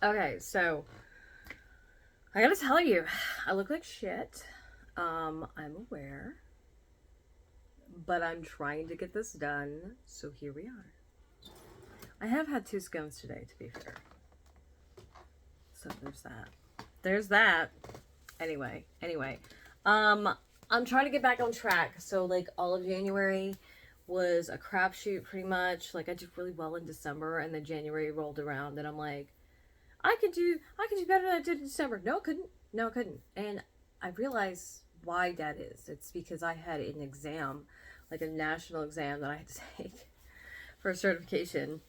Okay, so I gotta tell you, I look like shit. I'm aware, but I'm trying to get this done, so here we are. I have had 2 scones today, to be fair. So there's that. There's that. Anyway. I'm trying to get back on track. So like all of January was a crapshoot pretty much. Like I did really well in December and then January rolled around and I'm like, I could do better than I did in December. No, I couldn't. No, I couldn't. And I realized why that is. It's because I had an exam, like a national exam that I had to take for a certification.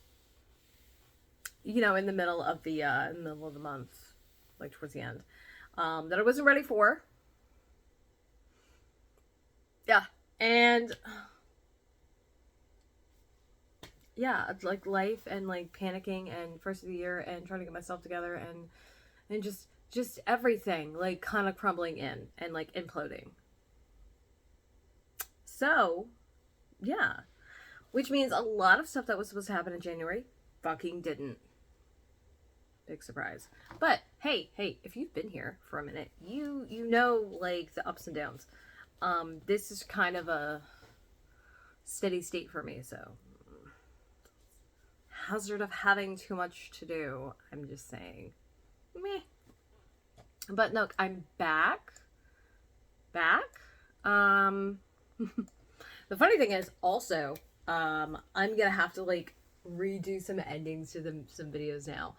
In the middle of the month, like towards the end, that I wasn't ready for. Yeah, and yeah, like life and like panicking and first of the year and trying to get myself together and just everything like kind of crumbling in and like imploding. So yeah, which means a lot of stuff that was supposed to happen in January fucking didn't. Big surprise. But hey, if you've been here for a minute, you know like the ups and downs. This is kind of a steady state for me, so hazard of having too much to do. I'm just saying. Meh. But look, I'm back. Back. Um the funny thing is also, I'm gonna have to like redo some endings to some videos now.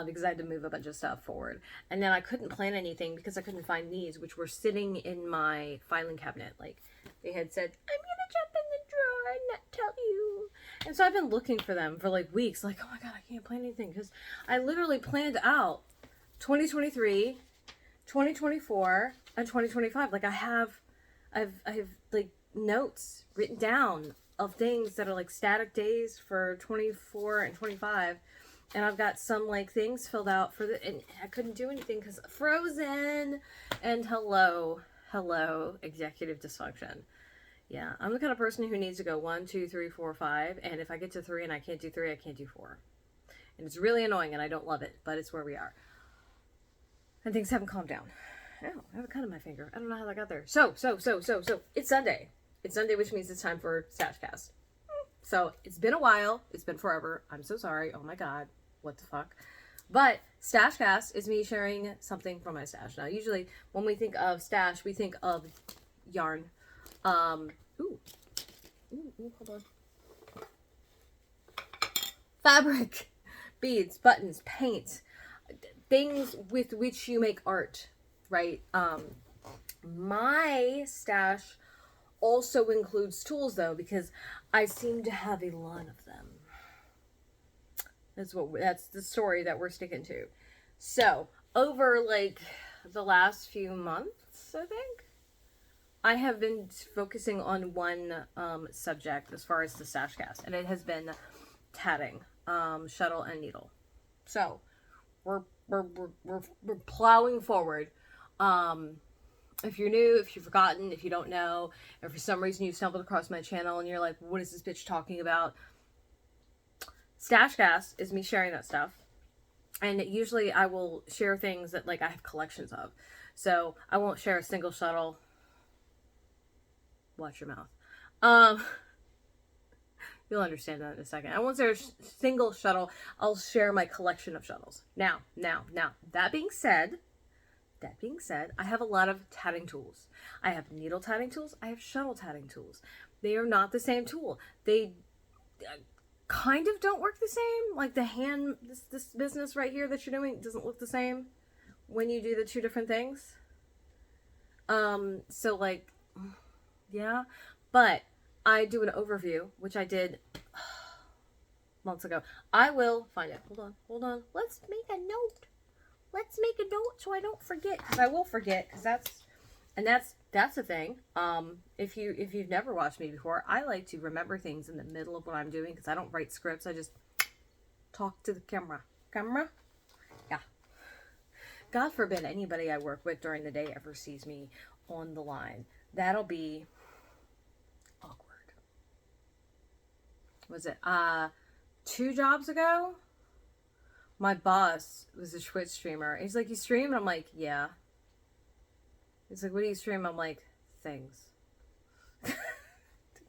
Because I had to move a bunch of stuff forward. And then I couldn't plan anything because I couldn't find these, which were sitting in my filing cabinet. Like, they had said, I'm gonna jump in the drawer and not tell you. And so I've been looking for them for like weeks. Like, oh my god, I can't plan anything. Because I literally planned out 2023, 2024, and 2025. Like, I have like notes written down of things that are like static days for 24 and 25, and I've got some like things filled out for and I couldn't do anything because frozen. And hello executive dysfunction. Yeah, I'm the kind of person who needs to go 1, 2, 3, 4, 5, and if I get to 3 and I can't do 3, I can't do 4, and it's really annoying and I don't love it, but it's where we are, and things haven't calmed down. Oh, I have a cut on my finger. I don't know how that got there. So it's Sunday. It's Sunday, which means it's time for Stashcast. So it's been a while. It's been forever. I'm so sorry. Oh my god. What the fuck? But Stashcast is me sharing something from my stash. Now, usually when we think of stash, we think of yarn. Ooh, hold on. Fabric, beads, buttons, paint, things with which you make art, right? My stash also includes tools though, because I seem to have a lot of them. That's the story that we're sticking to. So over like the last few months, I think I have been focusing on one subject as far as the Stashcast, and it has been tatting, shuttle and needle. So we're plowing forward. If you're new, if you've forgotten, if you don't know, if for some reason you stumbled across my channel and you're like, what is this bitch talking about? Stashcast is me sharing that stuff. And usually I will share things that like I have collections of. So I won't share a single shuttle. Watch your mouth. You'll understand that in a second. I won't share a single shuttle. I'll share my collection of shuttles. Now, that being said, I have a lot of tatting tools. I have needle tatting tools. I have shuttle tatting tools. They are not the same tool. They kind of don't work the same. Like the hand, this business right here that you're doing doesn't look the same when you do the two different things. So like, yeah, but I do an overview, which I did months ago. I will find it. Hold on. Let's make a note. So I don't forget, because I will forget, because that's the thing. If you've never watched me before, I like to remember things in the middle of what I'm doing, because I don't write scripts. I just talk to the camera. Yeah. God forbid anybody I work with during the day ever sees me on the line. That'll be awkward. Was it 2 jobs ago? My boss was a Twitch streamer. He's like, you stream? And I'm like, yeah. He's like, what do you stream? I'm like, things.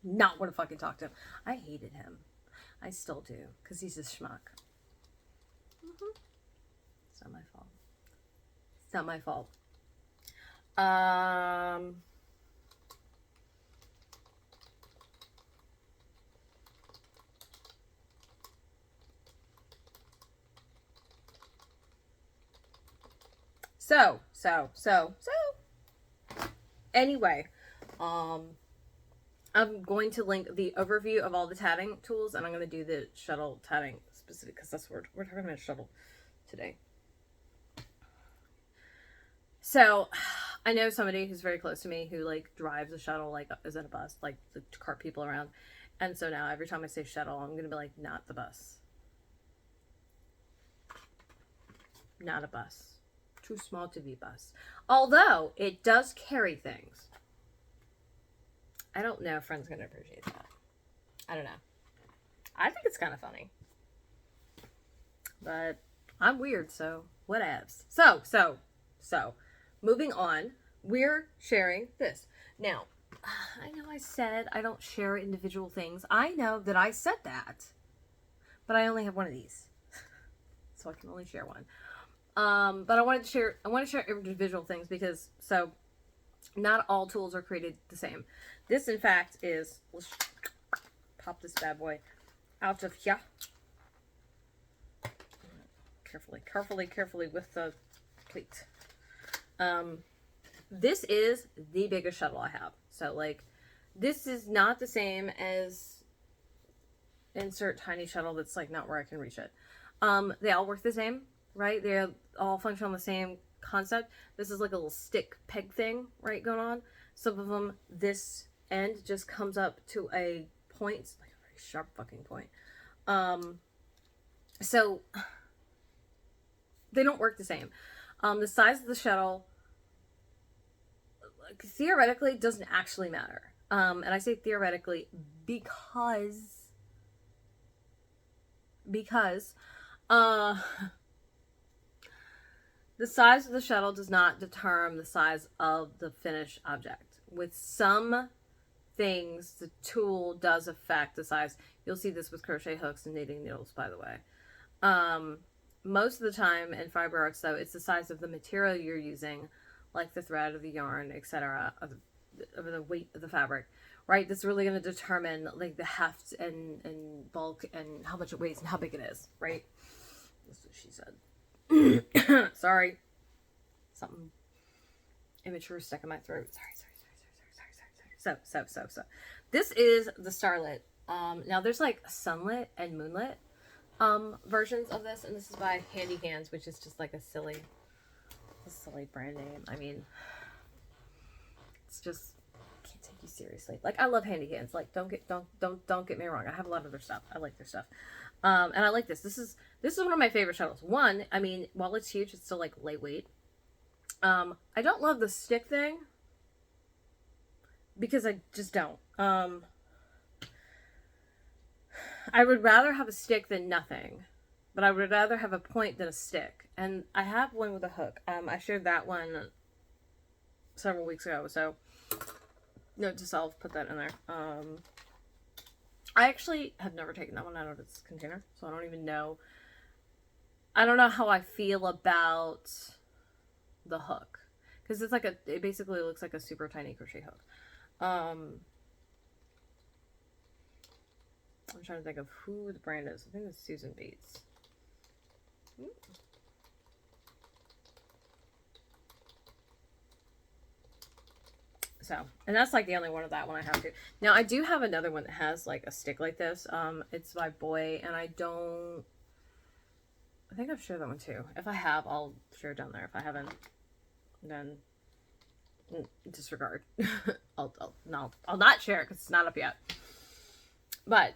Not want to fucking talk to him. I hated him. I still do, because he's a schmuck. It's not my fault. It's not my fault. So. Anyway, I'm going to link the overview of all the tatting tools, and I'm going to do the shuttle tatting specific, because that's what we're talking about, shuttle today. So, I know somebody who's very close to me who, like, drives a shuttle, like, is in a bus, like, to cart people around. And so now, every time I say shuttle, I'm going to be like, not the bus. Not a bus. Too small to be a bus. Although, it does carry things. I don't know if friends going to appreciate that. I don't know. I think it's kind of funny. But I'm weird, so whatevs. So. Moving on, we're sharing this. Now, I know I said I don't share individual things. I know that I said that. But I only have one of these. So I can only share one. But I want to share individual things because, so, not all tools are created the same. This, in fact, is, let's pop this bad boy out of here. Carefully with the plate. This is the biggest shuttle I have. So, like, this is not the same as insert tiny shuttle that's, like, not where I can reach it. They all work the same, right? They all function on the same concept. This is like a little stick peg thing, right, going on. Some of them, this end just comes up to a point. It's like a very sharp fucking point. So they don't work the same. The size of the shuttle, like, theoretically, doesn't actually matter. And I say theoretically because the size of the shuttle does not determine the size of the finished object. With some things, the tool does affect the size. You'll see this with crochet hooks and knitting needles, by the way. Most of the time in fiber arts, though, it's the size of the material you're using, like the thread or the yarn, etc., or the weight of the fabric, right? That's really going to determine, like, the heft and bulk and how much it weighs and how big it is, right? That's what she said. Sorry. Something immature stuck in my throat. Sorry. So. This is the Starlit. Now there's like sunlit and moonlit versions of this, and this is by Handy Hands, which is just like a silly brand name. I mean, it's just, can't take you seriously. Like, I love Handy Hands. Like, don't get me wrong. I have a lot of their stuff. I like their stuff. And I like this. This is one of my favorite shuttles. One, I mean, while it's huge, it's still, like, lightweight. I don't love the stick thing because I just don't. I would rather have a stick than nothing, but I would rather have a point than a stick. And I have one with a hook. I shared that one several weeks ago, so note to self, put that in there. I actually have never taken that one out of its container, so I don't even know. I don't know how I feel about the hook, because it's like it basically looks like a super tiny crochet hook. I'm trying to think of who the brand is. I think it's Susan Bates. So, and that's like the only one of that one I have to. Now, I do have another one that has like a stick like this. It's by Boy, and I think I've shared that one too. If I have, I'll share it down there. If I haven't, then disregard. I'll not share it because it's not up yet. But,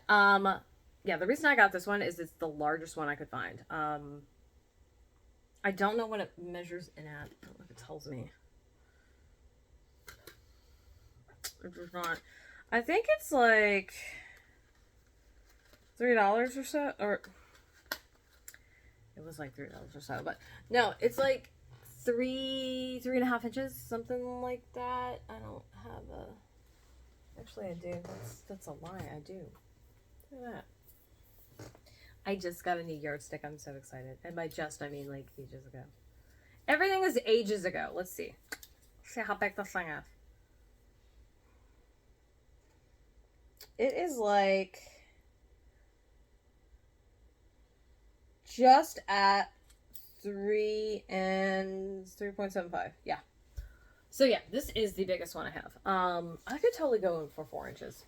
yeah, the reason I got this one is it's the largest one I could find. I don't know what it measures in at. I don't know if it tells me. It does not. I think it's like $3 or so, or it was like $3 or so, but no, it's like 3.5 inches, something like that. I don't have a. Actually, I do. That's a lie. I do. Look at that. I just got a new yardstick. I'm so excited, and by just I mean like ages ago. Everything is ages ago. Let's see. See how big this thing is. It is like just at 3.75. Yeah. So yeah, this is the biggest one I have. I could totally go in for 4 inches.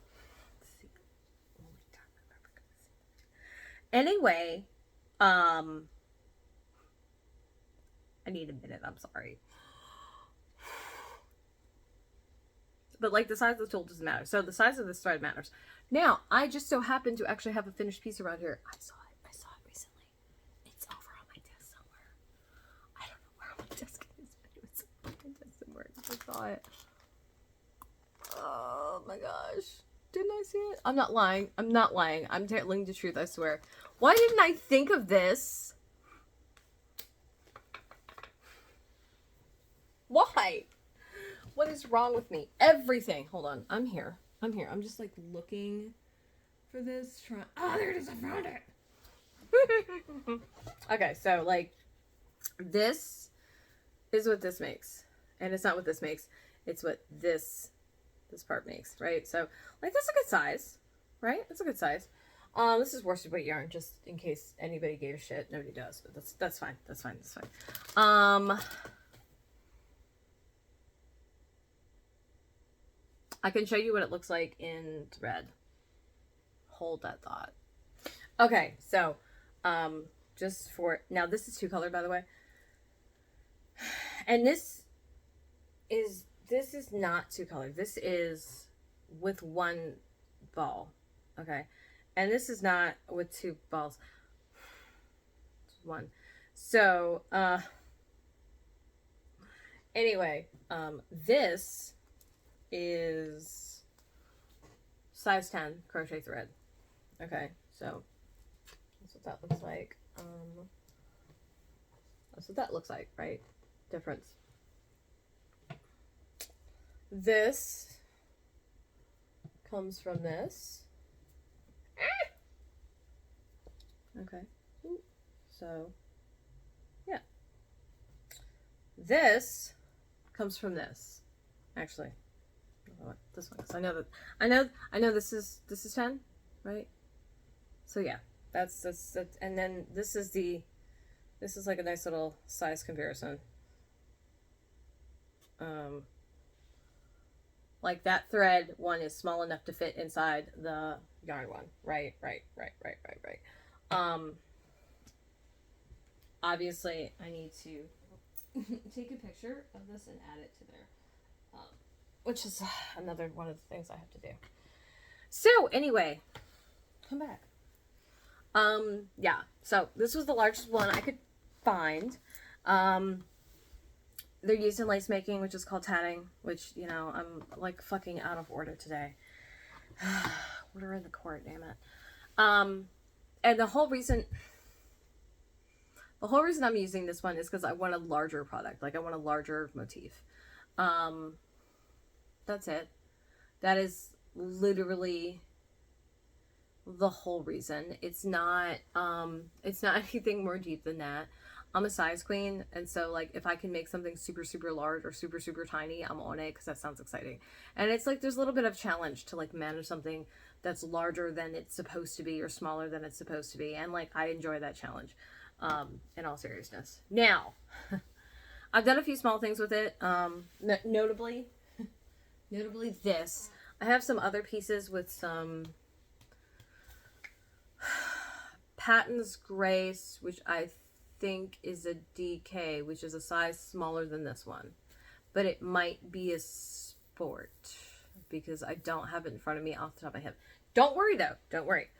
Let's see. Anyway, I need a minute. I'm sorry. But like the size of the tool doesn't matter. So the size of this thread matters. Now, I just so happen to actually have a finished piece around here. I saw it recently. It's over on my desk somewhere. I don't know where on my desk it is, but it was on my desk somewhere. I just saw it. Oh my gosh. Didn't I see it? I'm not lying. I'm telling the truth, I swear. Why didn't I think of this? Why? What is wrong with me? Everything. Hold on. I'm here. I'm just like looking for this. Oh, there it is. I found it. Okay, so like this is what this makes. And it's not what this makes. It's what this part makes, right? So like that's a good size, right? That's a good size. This is worsted weight yarn, just in case anybody gave a shit. Nobody does, but that's fine. That's fine. I can show you what it looks like in thread. Hold that thought. Okay, so just for now, this is 2-color, by the way, and this is not 2-color. This is with 1 ball, okay, and this is not with 2 balls. It's 1. So anyway, this is size 10 crochet thread. Okay, so that's what that looks like. That's what that looks like, right? Difference. This comes from this. Okay, so yeah, this comes from this. Actually, this one, because I know this is 10, right? So yeah, that's and then this is like a nice little size comparison. Like that thread one is small enough to fit inside the yarn one, right. Obviously I need to take a picture of this and add it to there. Which is another one of the things I have to do. So anyway, come back. Yeah, so this was the largest one I could find. They're used in lace making, which is called tatting, which, you know, I'm like fucking out of order today. Order in the court, damn it. And the whole reason I'm using this one is because I want a larger product. Like I want a larger motif. That's it. That is literally the whole reason. It's not anything more deep than that. I'm a size queen, and so like if I can make something super super large or super super tiny, I'm on it because that sounds exciting. And it's like there's a little bit of challenge to like manage something that's larger than it's supposed to be or smaller than it's supposed to be, and like I enjoy that challenge. In all seriousness, now I've done a few small things with it. Notably this. I have some other pieces with some Patton's Grace, which I think is a DK, which is a size smaller than this one, but it might be a sport because I don't have it in front of me off the top of my head. Don't worry though, don't worry.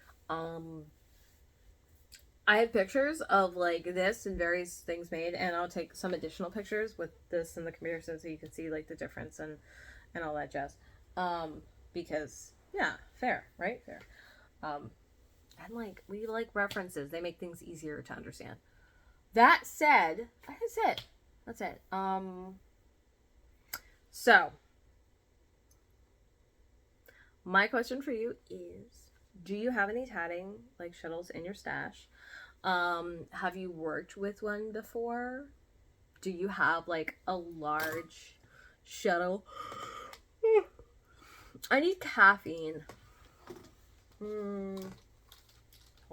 I have pictures of like this and various things made, and I'll take some additional pictures with this in the comparison so you can see like the difference and all that jazz. Because yeah, fair, right? Fair. And like we like references, they make things easier to understand. That said, that's it. That's it. So my question for you is, do you have any tatting like shuttles in your stash? Have you worked with one before? Do you have like a large shuttle? I need caffeine. Hold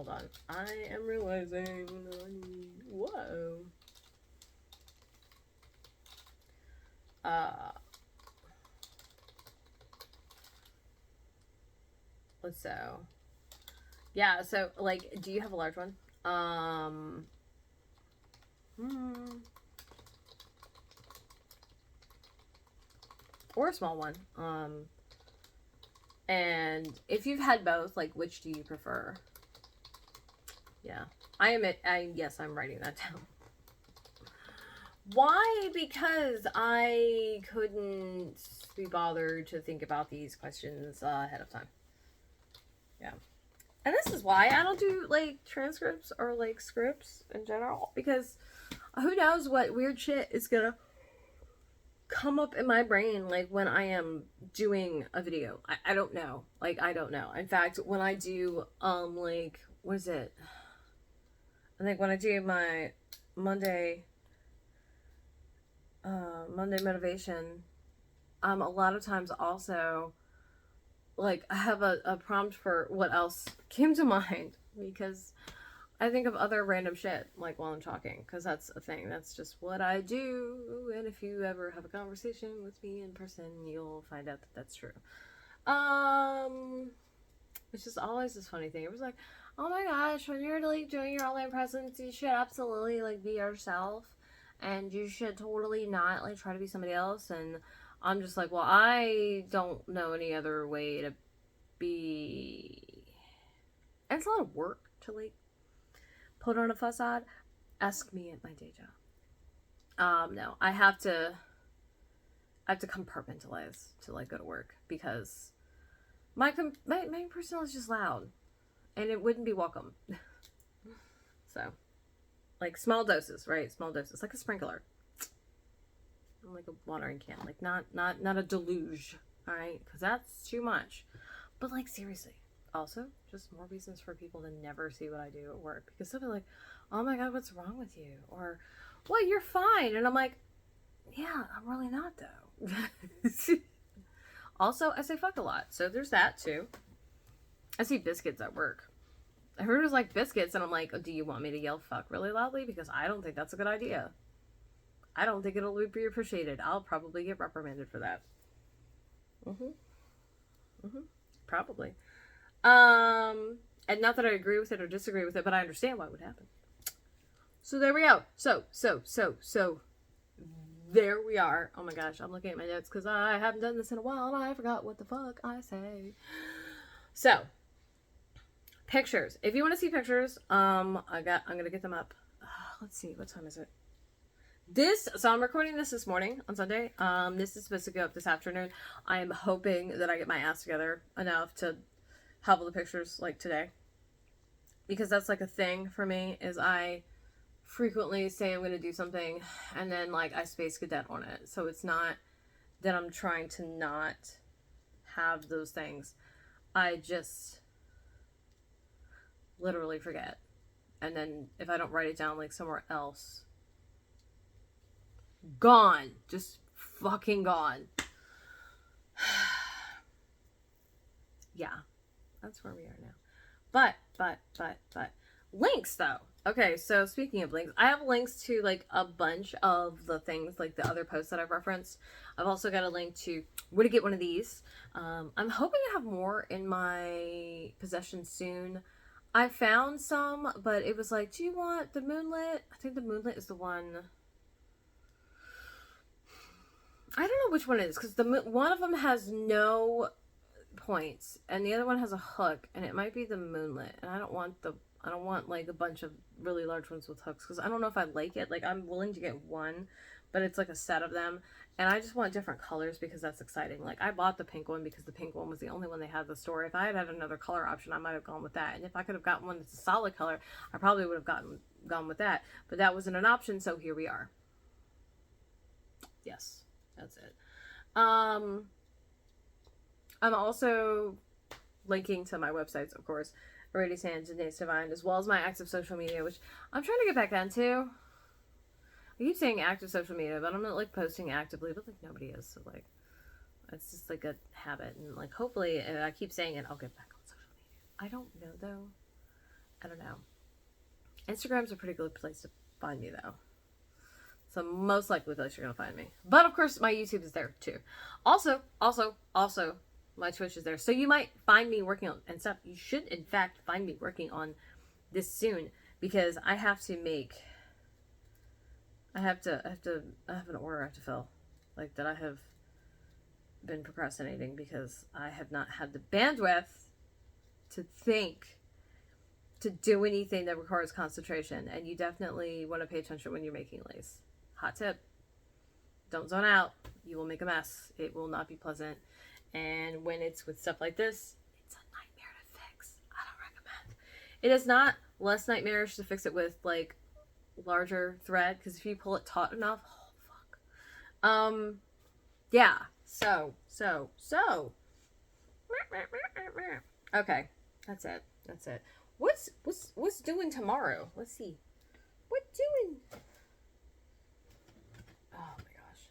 on. I am realizing I need. Whoa. So yeah, so like, do you have a large one? Or a small one. And if you've had both, like, which do you prefer? Yeah, yes, I'm writing that down. Why? Because I couldn't be bothered to think about these questions ahead of time. Yeah. And this is why I don't do like transcripts or like scripts in general, because who knows what weird shit is gonna come up in my brain like when I am doing a video. I don't know. Like, I don't know. In fact, when I do like, what is it? I think when I do my Monday motivation, a lot of times also like I have a prompt for what else came to mind, because I think of other random shit like while I'm talking, because that's a thing. That's just what I do. And if you ever have a conversation with me in person, you'll find out that that's true. It's just always this funny thing. It was like, oh my gosh, when you're like doing your online presence, you should absolutely like be yourself, and you should totally not like try to be somebody else. And I'm just like, well, I don't know any other way to be. And it's a lot of work to like put on a facade. Ask me at my day job. No, I have to compartmentalize to like go to work, because my personal is just loud, and it wouldn't be welcome. So, like small doses, right? Small doses, like a sprinkler, like a watering can, like not a deluge, all right? Because that's too much. But like seriously, also just more reasons for people to never see what I do at work, because they'll be like, "Oh my god, what's wrong with you?" Or, "Well, you're fine," and I'm like, "Yeah, I'm really not though." Also, I say fuck a lot, so there's that too. I see biscuits at work. I heard it was like biscuits, and I'm like, oh, do you want me to yell fuck really loudly? Because I don't think that's a good idea. I don't think it'll be appreciated. I'll probably get reprimanded for that. Probably. And not that I agree with it or disagree with it, but I understand why it would happen. So there we go. So there we are. Oh my gosh, I'm looking at my notes because I haven't done this in a while and I forgot what the fuck I say. So, pictures. If you want to see pictures, I'm gonna get them up. Let's see, what time is it? So I'm recording this morning on Sunday. This is supposed to go up this afternoon. I am hoping that I get my ass together enough to have all the pictures like today, because that's like a thing for me, is I frequently say I'm going to do something and then like I space cadet on it. So it's not that I'm trying to not have those things. I just literally forget. And then if I don't write it down like somewhere else, gone. Just fucking gone. Yeah. That's where we are now. But links though. Okay, so speaking of links, I have links to like a bunch of the things, like the other posts that I've referenced. I've also got a link to where to get one of these. I'm hoping to have more in my possession soon. I found some, but it was like, do you want the moonlit? I think the moonlit is the one. I don't know which one it is, because one of them has no points and the other one has a hook, and it might be the moonlit, and I don't want like a bunch of really large ones with hooks, because I don't know if I like it. Like, I'm willing to get one, but it's like a set of them, and I just want different colors because that's exciting. Like, I bought the pink one because the pink one was the only one they had in the store. If I had another color option, I might have gone with that, and if I could have gotten one that's a solid color, I probably would have gotten gone with that. But that wasn't an option, so here we are. Yes, that's it. I'm also linking to my websites, of course, Aradia Sands and Days Divine, as well as my active social media, which I'm trying to get back into. I keep saying active social media, but I'm not like posting actively, but like nobody is, so like it's just like a habit, and like hopefully, if I keep saying it, I'll get back on social media. I don't know though. I don't know. Instagram's a pretty good place to find me though. So most likely place you're gonna find me. But of course my YouTube is there too. Also, my Twitch is there. So you might find me working on and stuff. You should in fact find me working on this soon, because I have to make I have an order I have to fill. Like that I have been procrastinating because I have not had the bandwidth to think to do anything that requires concentration. And you definitely want to pay attention when you're making lace. Hot tip. Don't zone out. You will make a mess. It will not be pleasant. And when it's with stuff like this, it's a nightmare to fix. I don't recommend. It is not less nightmarish to fix it with like larger thread, because if you pull it taut enough, oh fuck. Yeah. So. Okay. That's it. What's doing tomorrow? Let's see. What doing? Oh my gosh.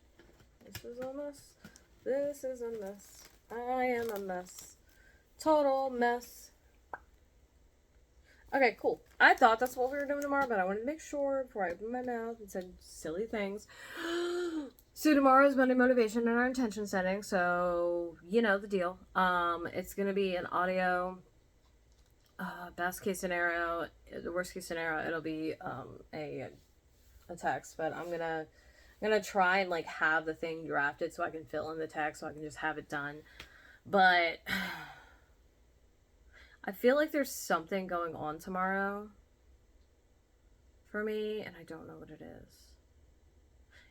This is a mess. This is a mess. I am a mess. Total mess. Okay, cool. I thought that's what we were doing tomorrow, but I wanted to make sure before I opened my mouth and said silly things. So tomorrow is Monday motivation and our intention setting, so you know the deal. It's gonna be an audio. Best case scenario, the worst case scenario, it'll be a text. But I'm gonna try and like have the thing drafted so I can fill in the text, so I can just have it done. But I feel like there's something going on tomorrow for me, and I don't know what it is.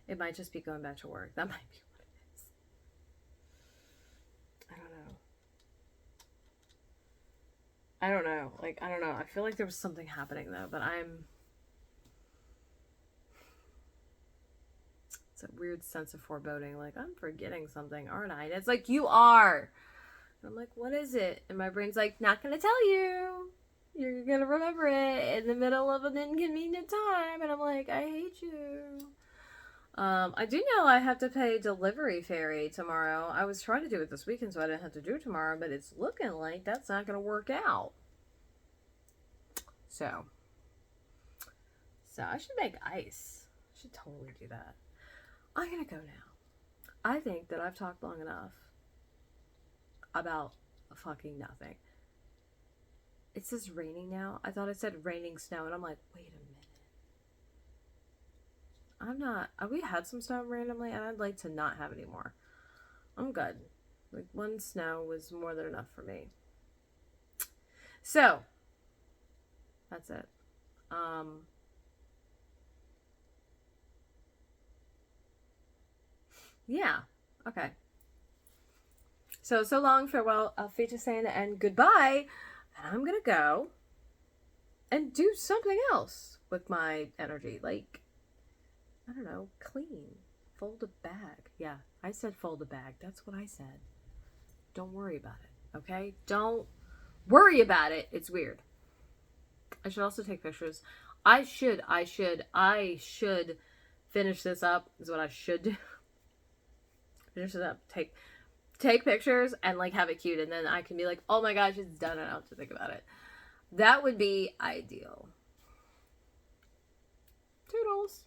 It might just be going back to work. That might be what it is. I don't know. Like, I don't know. I feel like there was something happening though, but it's a weird sense of foreboding. Like, I'm forgetting something, aren't I? And it's like, you are. And I'm like, what is it? And my brain's like, not gonna tell you. You're gonna remember it in the middle of an inconvenient time. And I'm like, I hate you. I do know I have to pay delivery fee tomorrow. I was trying to do it this weekend so I didn't have to do it tomorrow, but it's looking like that's not going to work out. So I should make ice. I should totally do that. I'm going to go now. I think that I've talked long enough about fucking nothing. It says raining now. I thought it said raining snow, and I'm like, wait a minute. We had some snow randomly, and I'd like to not have any more. I'm good. Like, one snow was more than enough for me. So, that's it. Yeah. Okay. So long, farewell, auf Wiedersehen, and goodbye. And I'm gonna go and do something else with my energy. Like, I don't know, clean. Fold a bag. Yeah, I said fold a bag. That's what I said. Don't worry about it, okay? Don't worry about it. It's weird. I should also take pictures. I should finish this up, is what I should do. Finish it up. Take pictures and like have it cute, and then I can be like, oh my gosh, it's done, and I don't have to think about it. That would be ideal. Toodles.